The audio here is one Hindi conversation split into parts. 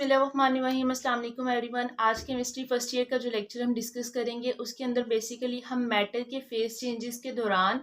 बिस्मिल्लाहिर्रहमानिर्रहीम, अस्सलाम वालेकुम एवरीवन। आज केमिस्ट्री फर्स्ट ईयर का जो लेक्चर हम डिस्कस करेंगे उसके अंदर बेसिकली हम मैटर के फेज चेंजेस के दौरान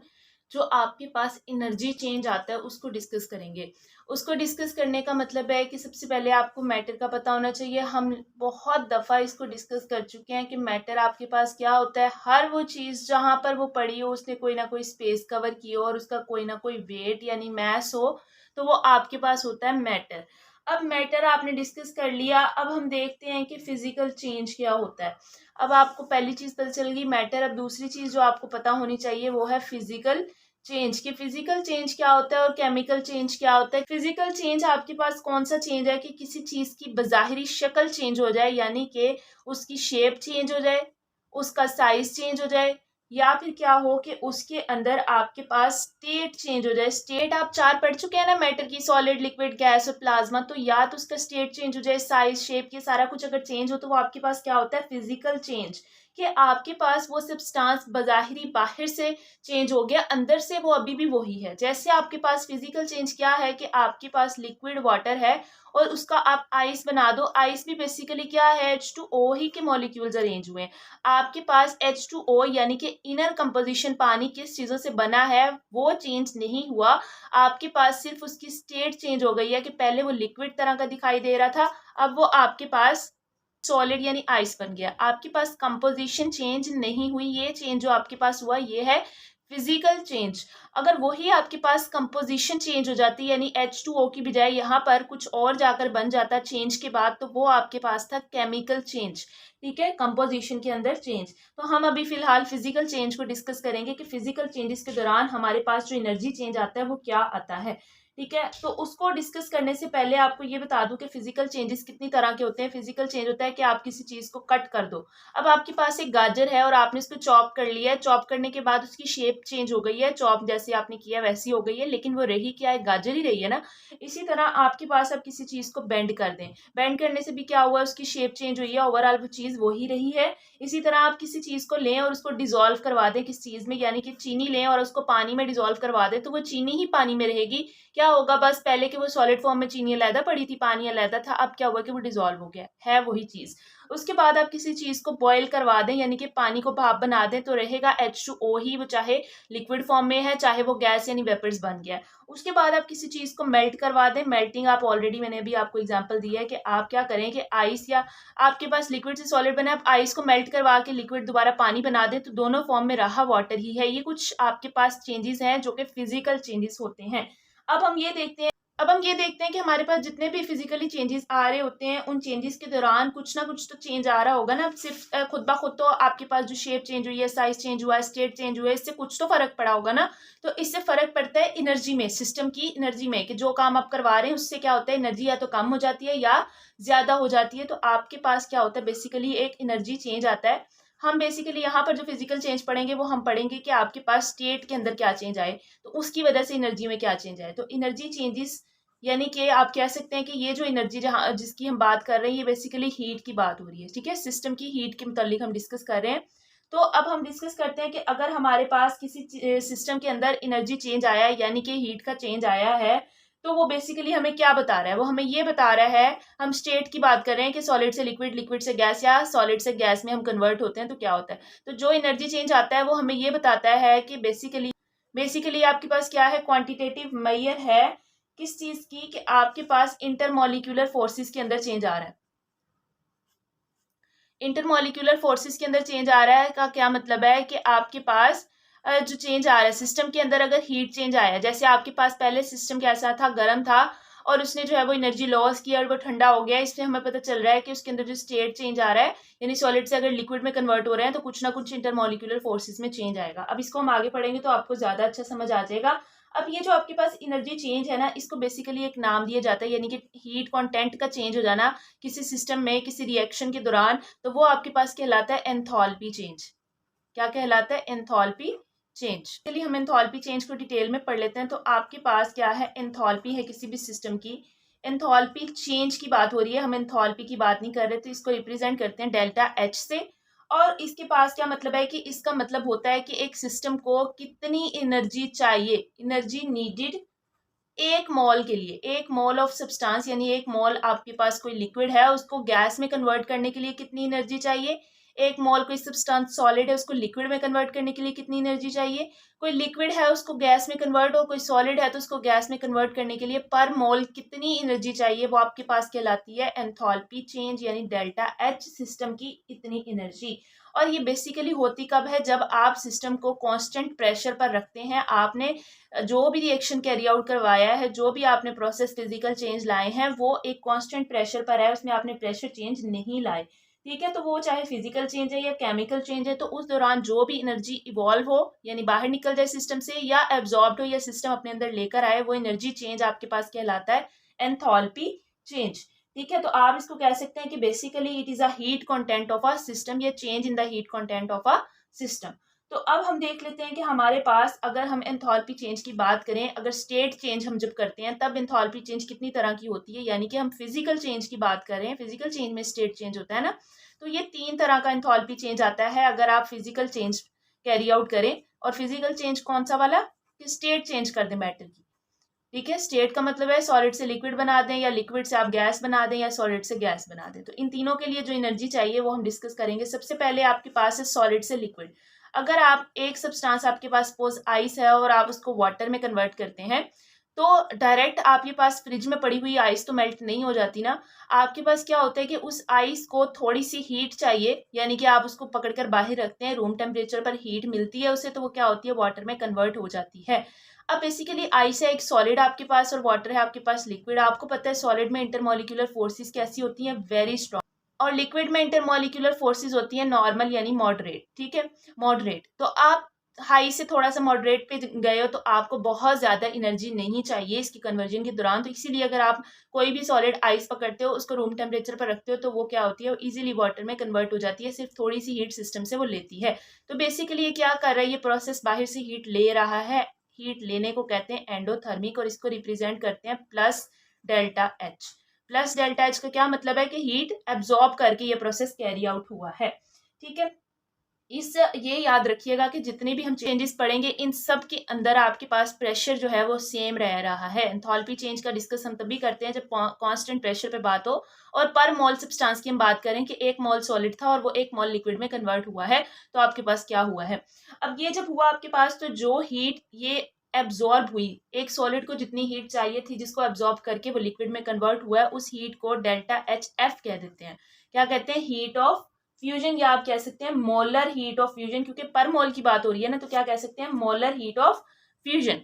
जो आपके पास एनर्जी चेंज आता है उसको डिस्कस करेंगे। उसको डिस्कस करने का मतलब है कि सबसे पहले आपको मैटर का पता होना चाहिए। हम बहुत दफ़ा इसको डिस्कस कर चुके हैं कि मैटर आपके पास क्या होता है। हर वो चीज़ जहाँ पर वो पड़ी हो उसने कोई ना कोई स्पेस कवर की हो और उसका कोई ना कोई वेट यानी मैस हो, तो वो आपके पास होता है मैटर। अब मैटर आपने डिस्कस कर लिया। अब हम देखते हैं कि फिजिकल चेंज क्या होता है। अब आपको पहली चीज पता चल गई मैटर। अब दूसरी चीज जो आपको पता होनी चाहिए वो है फिजिकल चेंज। कि फिजिकल चेंज क्या होता है और केमिकल चेंज क्या होता है। फिजिकल चेंज आपके पास कौन सा चेंज है कि किसी चीज की बज़ाहिरी शक्ल चेंज हो जाए, यानी कि उसकी शेप चेंज हो जाए, उसका साइज चेंज हो जाए, या फिर क्या हो कि उसके अंदर आपके पास स्टेट चेंज हो जाए। स्टेट आप चार पढ़ चुके हैं ना मैटर की, सॉलिड, लिक्विड, गैस और प्लाज्मा। तो या तो उसका स्टेट चेंज हो जाए, साइज, शेप, ये सारा कुछ अगर चेंज हो तो वो आपके पास क्या होता है, फिजिकल चेंज। कि आपके पास वो सब्सटेंस बज़ाहिरी बाहर से चेंज हो गया, अंदर से वो अभी भी वही है। जैसे आपके पास फिजिकल चेंज क्या है कि आपके पास लिक्विड वाटर है और उसका आप आइस बना दो। आइस भी बेसिकली क्या है, H2O ही के मॉलिक्यूल्स अरेंज हुए हैं। आपके पास H2O यानी कि इनर कंपोजिशन पानी किस चीजों से बना है वो चेंज नहीं हुआ। आपके पास सिर्फ उसकी स्टेट चेंज हो गई है कि पहले वो लिक्विड तरह का दिखाई दे रहा था, अब वो आपके पास सॉलिड यानी आइस बन गया। आपके पास कंपोजिशन चेंज नहीं हुई। ये चेंज जो आपके पास हुआ ये है फिजिकल चेंज। अगर वही आपके पास कंपोजिशन चेंज हो जाती यानी H2O की बजाय यहाँ पर कुछ और जाकर बन जाता चेंज के बाद, तो वो आपके पास था केमिकल चेंज। ठीक है, कंपोजिशन के अंदर चेंज। तो हम अभी फिलहाल फिजिकल चेंज को डिस्कस करेंगे कि फिजिकल चेंजेस के दौरान हमारे पास जो एनर्जी चेंज आता है वो क्या आता है। ठीक है, तो उसको डिस्कस करने से पहले आपको ये बता दूं कि फिजिकल चेंजेस कितनी तरह के होते हैं। फिजिकल चेंज होता है कि आप किसी चीज को कट कर दो। अब आपके पास एक गाजर है और आपने इसको चॉप कर लिया है। चॉप करने के बाद उसकी शेप चेंज हो गई है, चॉप जैसे आपने किया वैसी हो गई है, लेकिन वो रही क्या है, गाजर ही रही है ना। इसी तरह आपके पास अब किसी चीज को बेंड कर दें, बेंड करने से भी क्या हुआ, उसकी शेप चेंज हुई है, ओवरऑल वो चीज वही रही है। इसी तरह आप किसी चीज को लें और उसको डिजोल्व करवा दें किस चीज में, यानी कि चीनी लें और उसको पानी में डिजोल्व करवा दें, तो वो चीनी ही पानी में रहेगी। क्या होगा, बस पहले कि वो सॉलिड फॉर्म में चीनी अलहदा पड़ी थी, पानी अलहदा था, अब क्या हुआ कि वो डिजोल्व हो गया है वही चीज। उसके बाद आप किसी चीज को बॉईल करवा दें यानी कि पानी को भाप बना दें, तो रहेगा H2O ही, वो चाहे लिक्विड फॉर्म में है चाहे वो गैस यानी वेपर्स बन गया है। उसके बाद आप किसी चीज को मेल्ट करवा दें। मेल्टिंग आप ऑलरेडी मैंने अभी आपको एग्जांपल दिया है कि आप क्या करें कि आइस या आपके पास लिक्विड से सॉलिड बना, आप आइस को मेल्ट करवा के लिक्विड दोबारा पानी बना दें, तो दोनों फॉर्म में रहा वाटर ही है। ये कुछ आपके पास चेंजेस हैं जो कि फिजिकल चेंजेस होते हैं। अब हम ये देखते हैं अब हम ये देखते हैं कि हमारे पास जितने भी फिजिकली चेंजेस आ रहे होते हैं उन चेंजेस के दौरान कुछ ना कुछ तो चेंज आ रहा होगा ना। सिर्फ खुद ब खुद तो आपके पास जो शेप चेंज हुई है, साइज चेंज हुआ है, स्टेट चेंज हुआ है, इससे कुछ तो फर्क पड़ा होगा ना। तो इससे फर्क पड़ता है एनर्जी में, सिस्टम की एनर्जी में, कि जो काम आप करवा रहे हैं उससे क्या होता है, एनर्जी या तो कम हो जाती है या ज्यादा हो जाती है। तो आपके पास क्या होता है, बेसिकली एक एनर्जी चेंज आता है। हम बेसिकली यहाँ पर जो फिजिकल चेंज पढ़ेंगे वो हम पढ़ेंगे कि आपके पास स्टेट के अंदर क्या चेंज आए, तो उसकी वजह से एनर्जी में क्या चेंज आए। तो एनर्जी चेंजेस यानी कि आप कह सकते हैं कि ये जो एनर्जी जहाँ जिसकी हम बात कर रहे हैं ये बेसिकली हीट की बात हो रही है। ठीक है, सिस्टम की हीट के मुतालिक हम डिस्कस कर रहे हैं। तो अब हम डिस्कस करते हैं कि अगर हमारे पास किसी सिस्टम के अंदर एनर्जी चेंज आया है यानी कि हीट का चेंज आया है, तो वो बेसिकली हमें क्या बता रहा है, वो हमें ये बता रहा है, हम स्टेट की बात कर रहे हैं कि सॉलिड से लिक्विड, लिक्विड से गैस या सॉलिड से गैस में हम कन्वर्ट होते हैं तो क्या होता है। तो जो एनर्जी चेंज आता है वो हमें ये बताता है कि बेसिकली आपके पास क्या है, क्वांटिटेटिव मेजर है किस चीज की, कि आपके पास इंटरमॉलिक्यूलर फोर्सेस के अंदर चेंज आ रहा है। इंटरमॉलिक्यूलर फोर्सेस के अंदर चेंज आ रहा है का क्या मतलब है कि आपके पास जो चेंज आ रहा है सिस्टम के अंदर, अगर हीट चेंज आया, जैसे आपके पास पहले सिस्टम कैसा था, गर्म था और उसने जो है वो एनर्जी लॉस किया और वो ठंडा हो गया, इससे हमें पता चल रहा है कि उसके अंदर जो स्टेट चेंज आ रहा है, यानी सॉलिड से अगर लिक्विड में कन्वर्ट हो रहे हैं तो कुछ ना कुछ इंटरमॉलिक्यूलर फोर्सेस में चेंज आएगा। अब इसको हम आगे पढ़ेंगे तो आपको ज्यादा अच्छा समझ आ जाएगा। अब ये जो आपके पास एनर्जी चेंज है ना, इसको बेसिकली एक नाम दिया जाता है, यानी कि हीट कंटेंट का चेंज हो जाना किसी सिस्टम में किसी रिएक्शन के दौरान, तो वो आपके पास कहलाता है एंथैल्पी चेंज। क्या कहलाता है, एंथैल्पी चेंज। चलिए हम एंथैल्पी चेंज को डिटेल में पढ़ लेते हैं। तो आपके पास क्या है, एंथैल्पी है किसी भी सिस्टम की। एंथैल्पी चेंज की बात हो रही है, हम एंथैल्पी की बात नहीं कर रहे। तो इसको रिप्रेजेंट करते हैं डेल्टा एच से। और इसके पास क्या मतलब है कि इसका मतलब होता है कि एक सिस्टम को कितनी एनर्जी चाहिए, एनर्जी नीडेड एक मॉल के लिए, एक मॉल ऑफ सब्सटेंस यानी एक मॉल आपके पास कोई लिक्विड है, उसको गैस में कन्वर्ट करने के लिए कितनी एनर्जी चाहिए? एक मॉल कोई सब्सटेंस सॉलिड है, उसको लिक्विड में कन्वर्ट करने के लिए कितनी एनर्जी चाहिए? कोई लिक्विड है, उसको गैस में कन्वर्ट, और कोई सॉलिड है तो उसको गैस में कन्वर्ट करने के लिए पर मोल कितनी एनर्जी चाहिए? वो आपके पास कहलाती है एंथैल्पी चेंज, यानी डेल्टा एच, सिस्टम की इतनी एनर्जी। और ये बेसिकली होती कब है? जब आप सिस्टम को कांस्टेंट प्रेशर पर रखते हैं। आपने जो भी रिएक्शन कैरी आउट करवाया है, जो भी आपने प्रोसेस फिजिकल चेंज लाए हैं, वो एक कांस्टेंट प्रेशर पर है, उसमें आपने प्रेशर चेंज नहीं लाए। ठीक है, तो वो चाहे फिजिकल चेंज है या केमिकल चेंज है, तो उस दौरान जो भी एनर्जी इवॉल्व हो, यानी बाहर निकल जाए सिस्टम से या एब्जॉर्ब हो या सिस्टम अपने अंदर लेकर आए, वो एनर्जी चेंज आपके पास कहलाता है एंथैल्पी चेंज। ठीक है, तो आप इसको कह सकते हैं कि basically it is a heat content of a system, या change in the heat content of a system. तो अब हम देख लेते हैं कि हमारे पास, अगर हम एंथैल्पी चेंज की बात करें, अगर स्टेट चेंज हम जब करते हैं तब एंथैल्पी चेंज कितनी तरह की होती है, यानी कि हम फिजिकल चेंज की बात करें, फिजिकल चेंज में स्टेट चेंज होता है ना, तो ये 3 तरह का एंथैल्पी चेंज आता है अगर आप फिजिकल चेंज कैरी आउट करें। और फिजिकल चेंज कौन सा वाला? कि स्टेट चेंज कर दें मैटर की। ठीक है, स्टेट का मतलब है सॉलिड से लिक्विड बना दें, या लिक्विड से आप गैस बना दें, या सॉलिड से गैस बना दें। तो इन तीनों के लिए जो एनर्जी चाहिए वो हम डिस्कस करेंगे। सबसे पहले आपके पास है सॉलिड से लिक्विड। अगर आप एक सब्सटेंस, आपके पास सपोज आइस है, और आप उसको वाटर में कन्वर्ट करते हैं, तो डायरेक्ट आपके पास फ्रिज में पड़ी हुई आइस तो मेल्ट नहीं हो जाती ना। आपके पास क्या होता है कि उस आइस को थोड़ी सी हीट चाहिए, यानी कि आप उसको पकड़कर बाहर रखते हैं, रूम टेम्परेचर पर हीट मिलती है उसे, तो वो क्या होती है? वाटर में कन्वर्ट हो जाती है। अब बेसिकली आइस है एक सॉलिड आपके पास, और वाटर है आपके पास लिक्विड। आपको पता है सॉलिड में इंटरमोलिक्यूलर फोर्सेस कैसी होती हैं? Very strong. और लिक्विड में इंटरमोलिक्यूलर फोर्सेस होती है नॉर्मल, यानी मॉडरेट। ठीक है, मॉडरेट। तो आप हाई से थोड़ा सा मॉडरेट पे गए हो, तो आपको बहुत ज्यादा एनर्जी नहीं चाहिए इसकी कन्वर्जन के दौरान। तो इसीलिए अगर आप कोई भी सॉलिड आइस पकड़ते हो, उसको रूम टेम्परेचर पर रखते हो, तो वो क्या होती है? इजीली वाटर में कन्वर्ट हो जाती है, सिर्फ थोड़ी सी हीट सिस्टम से वो लेती है। तो बेसिकली ये क्या कर रहा है? ये प्रोसेस बाहर से हीट ले रहा है। हीट लेने को कहते हैं एंडोथर्मिक, और इसको रिप्रेजेंट करते हैं plus delta H. Plus delta H का क्या मतलब है? कि हीट एब्जॉर्ब करके ये प्रोसेस कैरी आउट हुआ है। ठीक है, इस ये याद रखिएगा कि जितने भी हम चेंजेस पढ़ेंगे, इन सब के अंदर आपके पास प्रेशर जो है वो सेम रह रहा है। एंथैल्पी चेंज का डिस्कस हम तभी करते हैं जब कांस्टेंट प्रेशर पे बात हो, और पर मोल सब्सटेंस की हम बात करें कि एक मोल सॉलिड था और वो एक मोल लिक्विड में कन्वर्ट हुआ है, तो आपके पास क्या हुआ है। अब ये जब हुआ आपके पास, तो जो हीट ये एब्जॉर्ब हुई, एक सॉलिड को जितनी हीट चाहिए थी जिसको एब्जॉर्ब करके वो लिक्विड में कन्वर्ट हुआ है, उस हीट को डेल्टा एच एफ कह देते हैं। क्या कहते हैं? हीट ऑफ फ्यूजन, या आप कह सकते हैं मोलर हीट ऑफ फ्यूजन, क्योंकि पर मोल की बात हो रही है ना, तो क्या कह सकते हैं? Molar heat of fusion.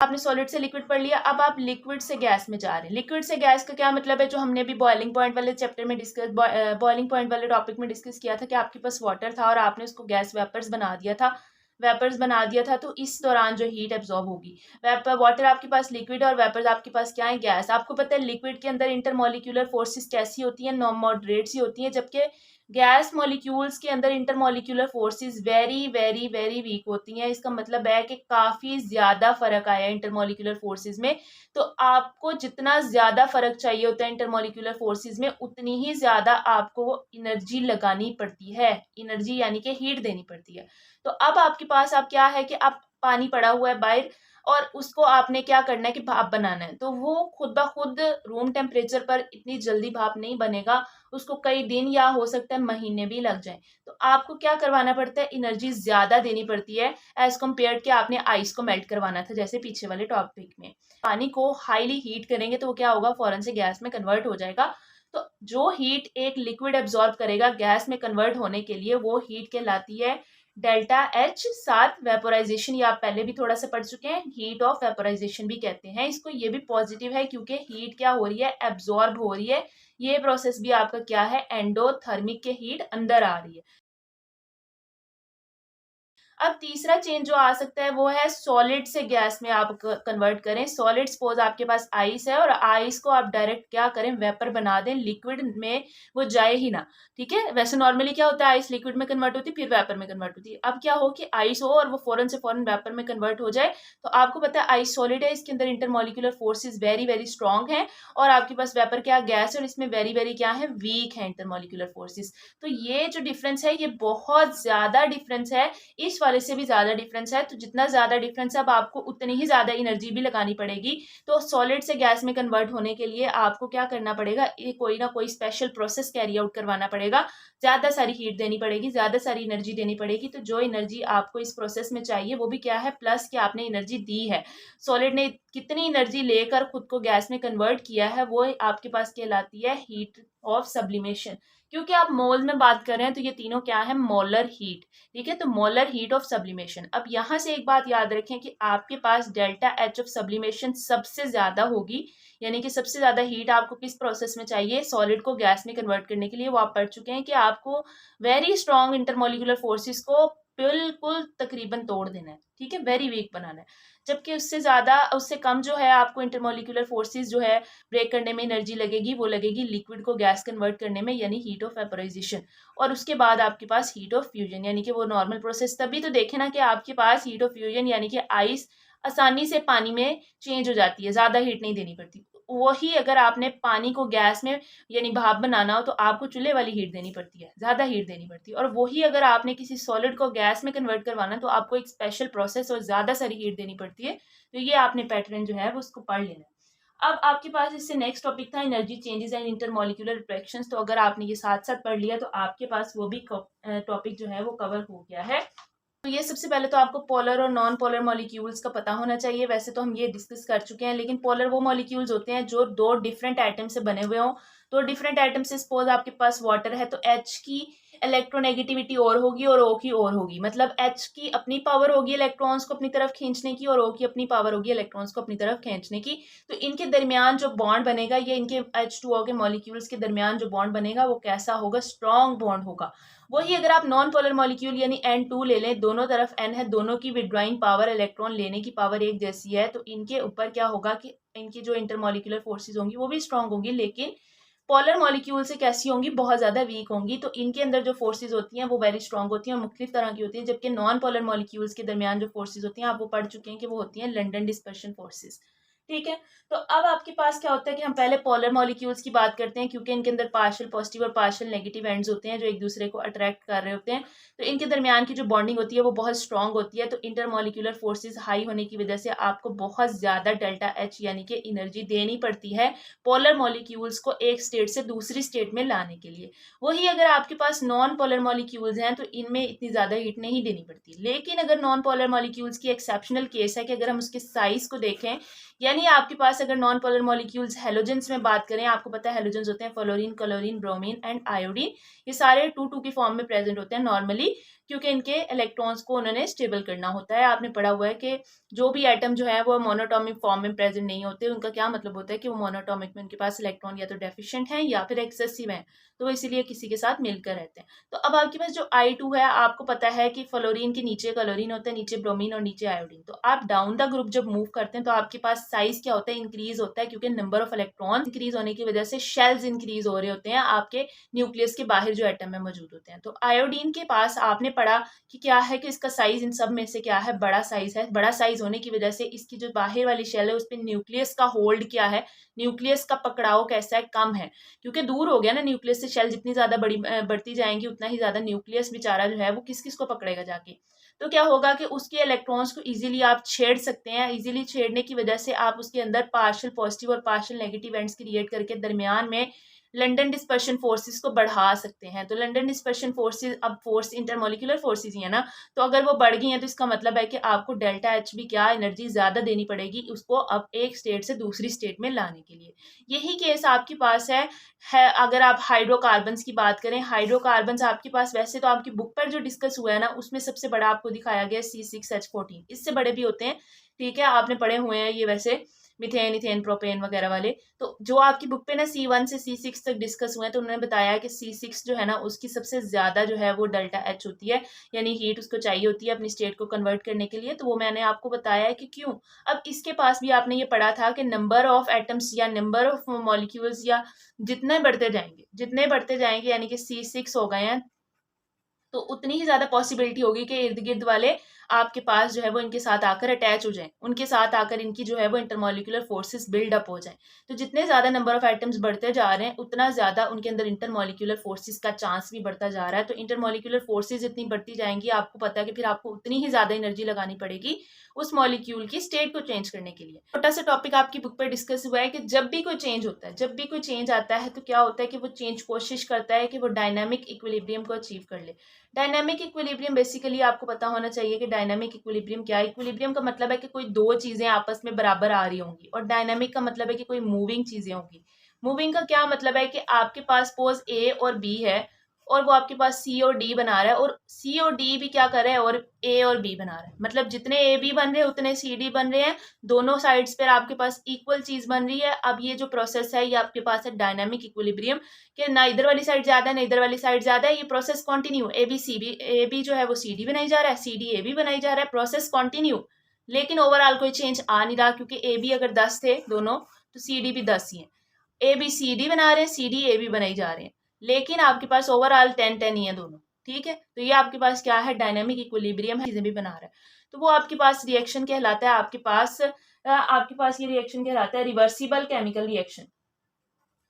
आपने सॉलिड से लिक्विड पढ़ लिया, अब आप लिक्विड से गैस में जा रहे हैं। लिक्विड से गैस का क्या मतलब है? जो हमने भी बॉइलिंग पॉइंट वाले चैप्टर में डिस्कस, बॉइलिंग पॉइंट वाले टॉपिक में डिस्कस किया था कि आपके पास वाटर था और आपने उसको गैस वेपर्स बना दिया था, तो इस दौरान जो हीट एब्जॉर्ब होगी, वेपर, वाटर आपके पास लिक्विड और वेपर्स आपके पास क्या है? गैस। आपको पता है लिक्विड के अंदर इंटरमोलिक्यूलर फोर्सेस कैसी होती हैं? नॉन मॉडरेट सी होती हैं, जबकि गैस मॉलिक्यूल्स के अंदर intermolecular forces very very very weak होती हैं। इसका मतलब है कि काफी ज्यादा फर्क आया है इंटरमोलिक्यूलर फोर्सेस में। तो आपको जितना ज्यादा फर्क चाहिए होता है इंटरमोलिक्यूलर फोर्सेस में, उतनी ही ज्यादा आपको एनर्जी लगानी पड़ती है। एनर्जी यानी कि हीट देनी पड़ती है। तो अब आपके पास अब क्या है कि अब पानी पड़ा हुआ है बाहर, और उसको आपने क्या करना है कि भाप बनाना है। तो वो खुद ब खुद रूम टेम्परेचर पर इतनी जल्दी भाप नहीं बनेगा, उसको कई दिन या हो सकता है महीने भी लग जाए। तो आपको क्या करवाना पड़ता है? एनर्जी ज्यादा देनी पड़ती है एज कम्पेयर के आपने आइस को मेल्ट करवाना था, जैसे पीछे वाले टॉपिक में। पानी को हाईली हीट करेंगे तो वो क्या होगा? फौरन से गैस में कन्वर्ट हो जाएगा। तो जो हीट एक लिक्विड एब्जॉर्ब करेगा गैस में कन्वर्ट होने के लिए, वो हीट कहलाती है डेल्टा एच। साथ वेपोराइजेशन, ये आप पहले भी थोड़ा सा पढ़ चुके हैं, हीट ऑफ वेपोराइजेशन भी कहते हैं इसको। ये भी पॉजिटिव है क्योंकि हीट क्या हो रही है? एब्जॉर्ब हो रही है। ये प्रोसेस भी आपका क्या है? एंडोथर्मिक के हीट अंदर आ रही है। अब तीसरा चेंज जो आ सकता है वो है सॉलिड से गैस में आप कन्वर्ट करें। सॉलिड सपोज आपके पास आइस है, और आइस को आप डायरेक्ट क्या करें? वेपर बना दें, लिक्विड में वो जाए ही ना। ठीक है, वैसे नॉर्मली क्या होता है? आइस लिक्विड में कन्वर्ट होती है, फिर वेपर में कन्वर्ट होती है। अब क्या हो कि आइस हो और वो फौरन से फौरन वेपर में कन्वर्ट हो जाए। तो आपको पता है आइस सॉलिड है, इसके अंदर intermolecular forces very very strong है, और आपके पास वेपर क्या? गैस है, और इसमें वेरी वेरी क्या है? वीक है इंटरमोलिकुलर फोर्सेज। तो ये जो डिफरेंस है ये बहुत ज्यादा डिफरेंस है। इस वाले से भी ज़्यादा डिफरेंस है, तो जितना ज़्यादा डिफरेंस है अब आपको उतनी ही ज़्यादा एनर्जी भी लगानी पड़ेगी। तो सॉलिड से गैस में कन्वर्ट होने के लिए आपको क्या करना पड़ेगा, ये कोई ना कोई स्पेशल प्रोसेस कैरी आउट करवाना पड़ेगा, ज़्यादा सारी हीट देनी पड़ेगी, ज़्यादा सारी एनर्जी देनी पड़ेगी। तो जो एनर्जी आपको इस प्रोसेस में चाहिए वो भी क्या है, प्लस कि आपने एनर्जी दी है। सॉलिड ने कितनी एनर्जी लेकर खुद को गैस में कन्वर्ट किया है वो आपके पास कहलाती है हीट ऑफ सब्लिमेशन। क्योंकि आप मोल में बात कर रहे हैं तो ये तीनों क्या है, मोलर हीट। ठीक है, तो मोलर हीट ऑफ सब्लिमेशन। अब यहाँ से एक बात याद रखें कि आपके पास डेल्टा एच ऑफ सब्लिमेशन सबसे ज्यादा होगी, यानी कि सबसे ज्यादा हीट आपको किस प्रोसेस में चाहिए, सॉलिड को गैस में कन्वर्ट करने के लिए। वो आप पढ़ चुके हैं कि आपको वेरी स्ट्रॉन्ग इंटरमोलिकुलर फोर्सेस को बिल्कुल तकरीबन तोड़ देना है, ठीक है, वेरी वीक बनाना है। जबकि उससे ज्यादा, उससे कम जो है आपको इंटरमोलिकुलर फोर्सेस जो है ब्रेक करने में एनर्जी लगेगी, वो लगेगी लिक्विड को गैस कन्वर्ट करने में, यानी हीट ऑफ वेपोराइजेशन। और उसके बाद आपके पास हीट ऑफ फ्यूजन, यानी कि वो नॉर्मल प्रोसेस। तभी तो देखे ना कि आपके पास हीट ऑफ फ्यूजन यानी कि आइस आसानी से पानी में चेंज हो जाती है, ज्यादा हीट नहीं देनी पड़ती। वही अगर आपने पानी को गैस में यानी भाप बनाना हो तो आपको चूल्हे वाली हीट देनी पड़ती है, ज्यादा हीट देनी पड़ती है। और वही अगर आपने किसी सॉलिड को गैस में कन्वर्ट करवाना तो आपको एक स्पेशल प्रोसेस और ज्यादा सारी हीट देनी पड़ती है। तो ये आपने पैटर्न जो है वो उसको पढ़ लेना है। अब आपके पास इससे नेक्स्ट टॉपिक था energy changes and intermolecular reactions. तो अगर आपने ये साथ साथ पढ़ लिया तो आपके पास वो भी टॉपिक जो है वो कवर हो गया है। तो ये सबसे पहले तो आपको पोलर और नॉन पोलर मॉलिक्यूल्स का पता होना चाहिए। वैसे तो हम ये डिस्कस कर चुके हैं, लेकिन पोलर वो मॉलिक्यूल्स होते हैं जो दो डिफरेंट एटम से बने हुए हों। तो डिफरेंट एटम से सपोज आपके पास वाटर है तो एच की इलेक्ट्रोनेगेटिविटी और होगी और ओ की और होगी। मतलब एच की अपनी पावर होगी इलेक्ट्रॉन्स को अपनी तरफ खींचने की और ओ की अपनी पावर होगी इलेक्ट्रॉन्स को अपनी तरफ खींचने की। तो इनके दरमियान जो बॉन्ड बनेगा, ये इनके H2O के मॉलिक्यूल्स के दरमियान जो बॉन्ड बनेगा वो कैसा होगा, स्ट्रॉन्ग बॉन्ड होगा। वही अगर आप नॉन पोलर मॉलिक्यूल यानी N2 ले लें, दोनों तरफ N है, दोनों की विड्रॉइंग पावर, इलेक्ट्रॉन लेने की पावर एक जैसी है, तो इनके ऊपर क्या होगा कि इनकी जो इंटरमॉलिक्यूलर फोर्सेस होंगी वो भी स्ट्रांग होंगी, लेकिन पोलर मॉलिक्यूल से कैसी होंगी, बहुत ज्यादा वीक होंगी। तो इनके अंदर जो फोर्सेज होती हैं वो वेरी स्ट्रांग होती हैं और मुख्तलिफ तरह की होती है। जबकि नॉन पोलर मॉलिक्यूल्स के दरमियान जो फोर्सेज होती हैं आप वो पढ़ चुके हैं कि वो होती हैं लंडन डिस्पर्शन फोर्सेज। ठीक है, तो अब आपके पास क्या होता है कि हम पहले पोलर मॉलिक्यूल्स की बात करते हैं, क्योंकि इनके अंदर पार्शियल पॉजिटिव और पार्शियल नेगेटिव एंड्स होते हैं जो एक दूसरे को अट्रैक्ट कर रहे होते हैं। तो इनके दरमियान की जो बॉन्डिंग होती है वो बहुत स्ट्रांग होती है। तो इंटरमॉलिक्यूलर फोर्सेज हाई होने की वजह से आपको बहुत ज्यादा डेल्टा एच यानी कि एनर्जी देनी पड़ती है पोलर मॉलिक्यूल्स को एक स्टेट से दूसरी स्टेट में लाने के लिए। वही अगर आपके पास नॉन पोलर मॉलिक्यूल्स हैं तो इनमें इतनी ज्यादा हीट नहीं देनी पड़ती। लेकिन अगर नॉन पोलर मॉलिक्यूल्स की एक्सेप्शनल केस है कि अगर हम उसके साइज को देखें, यानी आपके पास अगर नॉन पोलर मॉलिक्यूल्स हेलोजेंस में बात करें, आपको पता है हेलोजेंस होते हैं fluorine, chlorine, bromine and iodine. ये सारे 2 की फॉर्म में प्रेजेंट होते हैं नॉर्मली, क्योंकि इनके इलेक्ट्रॉन्स को उन्होंने स्टेबल करना होता है। आपने पढ़ा हुआ है कि जो भी एटम जो है वो मोनोटॉमिक फॉर्म में प्रेजेंट नहीं होते। उनका क्या मतलब होता है कि वो मोनोटॉमिक में उनके पास इलेक्ट्रॉन या तो डेफिशिएंट है या फिर एक्सेसिव है, तो वो इसीलिए किसी के साथ मिलकर रहते हैं। तो अब आपके पास जो I2 है, आपको पता है कि फ्लोरीन के नीचे क्लोरीन होता है, नीचे ब्रोमीन और नीचे आयोडीन। तो आप डाउन द ग्रुप जब मूव करते हैं तो आपके पास साइज क्या होता है, इंक्रीज होता है, क्योंकि नंबर ऑफ इलेक्ट्रॉन इंक्रीज होने की वजह से शेल्स इंक्रीज हो रहे होते हैं आपके न्यूक्लियस के बाहर जो एटम में मौजूद होते हैं। तो आयोडीन के पास आपने पढ़ा कि क्या है कि इसका साइज इन सब में से क्या है, बड़ा साइज है। बड़ा साइज होने की वजह से इसकी जो बाहर वाली शेल है उस पर न्यूक्लियस का होल्ड क्या है, न्यूक्लियस का पकड़ाव कैसा है, कम है, क्योंकि दूर हो गया ना न्यूक्लियस से। शेल जितनी ज्यादा बढ़ती जाएंगी उतना ही ज्यादा न्यूक्लियस बेचारा जो है वो किस किस को पकड़ेगा जाके। तो क्या होगा कि उसके इलेक्ट्रॉन्स को इजीली आप छेड़ सकते हैं। इजीली छेड़ने की वजह से आप उसके अंदर पार्शियल पॉजिटिव और पार्शियल नेगेटिव एंड्स क्रिएट करके दरमियान में लंडन डिस्पर्शन फोर्सेस को बढ़ा सकते हैं। तो लंडन डिस्पर्शन फोर्सेस अब फोर्स इंटरमोलिकुलर फोर्सेस ही है ना, तो अगर वो बढ़ गई हैं तो इसका मतलब है कि आपको डेल्टा एच भी क्या एनर्जी ज्यादा देनी पड़ेगी उसको अब एक स्टेट से दूसरी स्टेट में लाने के लिए। यही केस आपके पास है अगर आप हाइड्रोकार्बन्स की बात करें। हाइड्रोकार्बन्स आपके पास वैसे तो आपकी बुक पर जो डिस्कस हुआ है ना उसमें सबसे बड़ा आपको दिखाया गया C6H14, इससे बड़े भी होते हैं, ठीक है, आपने पढ़े हुए हैं ये वैसे, मिथेन, इथेन, प्रोपेन वगैरह वाले। तो जो आपकी बुक पे ना C1 से C6 तक डिस्कस हुए हैं तो उन्होंने बताया कि C6 जो है ना उसकी सबसे ज्यादा जो है वो डेल्टा एच होती है, यानी हीट उसको चाहिए होती है अपनी स्टेट को कन्वर्ट करने के लिए। तो वो मैंने आपको बताया है कि क्यों। अब इसके पास भी आपने ये पढ़ा था कि नंबर ऑफ एटम्स या नंबर ऑफ मॉलिक्यूल्स या जितने बढ़ते जाएंगे यानी कि C6 हो गए हैं तो उतनी ही ज्यादा पॉसिबिलिटी होगी कि इर्द गिर्द वाले आपके पास जो है वो इनके साथ आकर अटैच हो जाए, उनके साथ आकर इनकी जो है वो इंटरमोलिकुलर फोर्सेस बिल्डअप हो जाए। तो जितने ज़्यादा नंबर ऑफ एटम्स बढ़ते जा रहे हैं उतना ज़्यादा उनके अंदर इंटरमोलिकुलर फोर्सेस का चांस भी बढ़ता जा रहा है। तो इंटरमोलिकुलर फोर्सेस इतनी बढ़ती जाएंगी, आपको पता है कि फिर आपको उतनी ही ज़्यादा एनर्जी लगानी पड़ेगी उस मॉलिक्यूल की स्टेट को चेंज करने के लिए। छोटा सा टॉपिक आपकी बुक पर डिस्कस हुआ है कि जब भी कोई चेंज होता है, जब भी कोई चेंज आता है तो क्या होता है कि वो चेंज कोशिश करता है कि वो डायनामिक इक्विलिब्रियम को अचीव कर ले। डायनामिक इक्विलिब्रियम बेसिकली आपको पता होना चाहिए कि डायनामिक इक्विलिब्रियम क्या है। इक्विलिब्रियम का मतलब है कि कोई दो चीजें आपस में बराबर आ रही होंगी, और डायनामिक का मतलब है कि कोई मूविंग चीजें होंगी। मूविंग का क्या मतलब है कि आपके पास पोज ए और बी है, और वो आपके पास सी और डी बना रहा है, और सी और डी भी क्या कर रहे हैं, और ए और बी बना रहा है। मतलब जितने ए बी बन रहे हैं उतने सी डी बन रहे हैं, दोनों साइड्स पर आपके पास इक्वल चीज बन रही है। अब ये जो प्रोसेस है ये आपके पास है डायनामिक इक्विलिब्रियम, कि ना इधर वाली साइड ज्यादा है ना इधर वाली साइड ज्यादा है। ये प्रोसेस कंटिन्यू, ए बी जो है वो सी डी बनाई जा रहा है, सी डी ए बी बनाई जा रहा है, प्रोसेस कंटिन्यू। लेकिन ओवरऑल कोई चेंज आ नहीं रहा, क्योंकि ए बी अगर 10 थे दोनों तो सी डी भी 10 ही है। ए बी सी डी बना रहे हैं, सी डी ए बी बनाई जा रहे हैं, लेकिन आपके पास ओवरऑल 10 ही है दोनों। ठीक है, तो ये आपके पास क्या है, डायनामिक इक्विलिब्रियम है, चीजें भी बना रहा है। तो वो आपके पास रिएक्शन कहलाता है, आपके पास ये रिएक्शन कहलाता है रिवर्सिबल केमिकल रिएक्शन।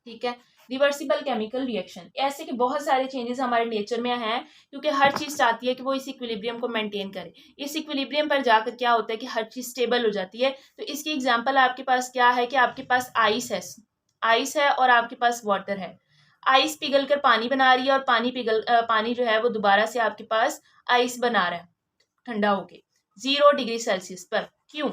ठीक है, रिवर्सिबल केमिकल रिएक्शन। ऐसे कि बहुत सारे चेंजेस हमारे नेचर में हैं, क्योंकि हर चीज चाहती है कि वो इस इक्विलिब्रियम को मेंटेन करे। इस इक्विलिब्रियम पर जाकर क्या होता है कि हर चीज स्टेबल हो जाती है। तो इसकी एग्जांपल आपके पास क्या है कि आपके पास आइस है और आपके पास वाटर है। आइस पिघल कर पानी बना रही है, और पानी जो है वो दोबारा से आपके पास आइस बना रहा है ठंडा होके 0 डिग्री सेल्सियस पर। क्यों?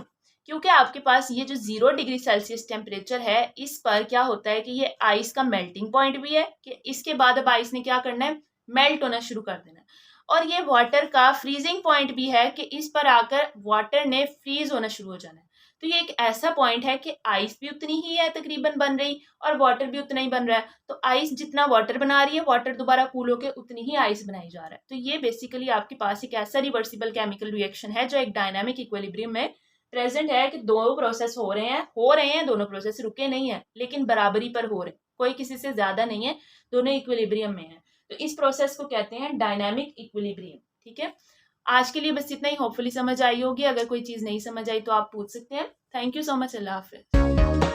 क्योंकि आपके पास ये जो 0 डिग्री सेल्सियस टेम्परेचर है, इस पर क्या होता है कि ये आइस का मेल्टिंग पॉइंट भी है, कि इसके बाद अब आइस ने क्या करना है, मेल्ट होना शुरू कर देना है। और ये वाटर का फ्रीजिंग पॉइंट भी है, कि इस पर आकर वाटर ने फ्रीज होना शुरू हो जाना है। तो ये एक ऐसा पॉइंट है कि आइस भी उतनी ही है तकरीबन बन रही, और वाटर भी उतना ही बन रहा है। तो आइस जितना वाटर बना रही है, वाटर दोबारा कूल होकर उतनी ही आइस बनाई जा रहा है। तो ये बेसिकली आपके पास एक ऐसा रिवर्सिबल केमिकल रिएक्शन है जो एक डायनामिक इक्विलिब्रियम में प्रेजेंट है, कि दो प्रोसेस हो रहे हैं दोनों प्रोसेस रुके नहीं है, लेकिन बराबरी पर हो रहे हैं, कोई किसी से ज्यादा नहीं है, दोनों इक्विलिब्रियम में है। तो इस प्रोसेस को कहते हैं डायनामिक इक्विलिब्रियम। ठीक है, आज के लिए बस इतना ही, होपफुली समझ आई होगी। अगर कोई चीज नहीं समझ आई तो आप पूछ सकते हैं। Thank you so much, Allah Hafiz.